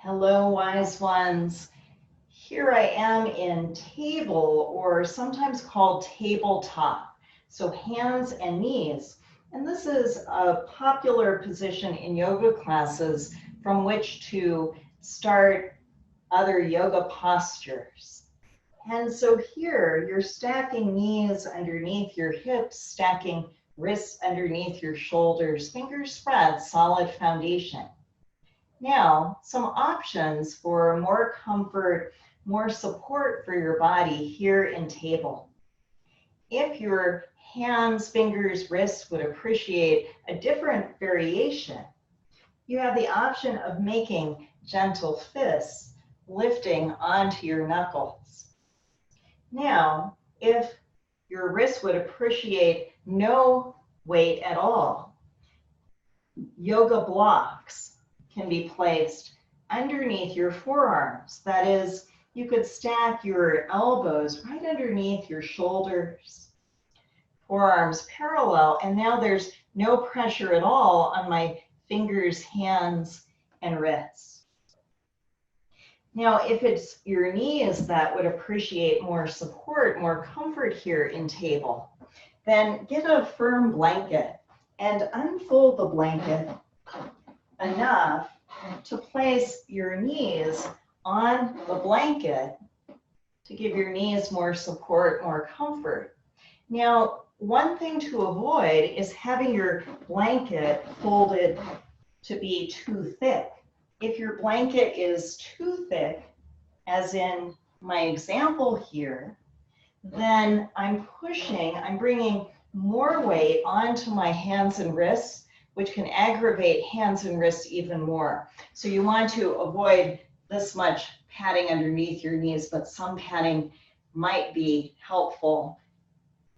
Hello, wise ones. Here I am in table, or sometimes called tabletop. So hands and knees. And this is a popular position in yoga classes from which to start other yoga postures. And so here you're stacking knees underneath your hips, stacking wrists underneath your shoulders, fingers spread, solid foundation. Now, some options for more comfort, more support for your body here in table. If your hands, fingers, wrists would appreciate a different variation, you have the option of making gentle fists, lifting onto your knuckles. Now, if your wrists would appreciate no weight at all, yoga blocks can be placed underneath your forearms. That is, you could stack your elbows right underneath your shoulders, forearms parallel, and now there's no pressure at all on my fingers, hands, and wrists. Now, if it's your knees that would appreciate more support, more comfort here in table, then get a firm blanket and unfold the blanket enough to place your knees on the blanket to give your knees more support, more comfort. Now, one thing to avoid is having your blanket folded to be too thick. If your blanket is too thick, as in my example here, then I'm bringing more weight onto my hands and wrists, which can aggravate hands and wrists even more. So you want to avoid this much padding underneath your knees, but some padding might be helpful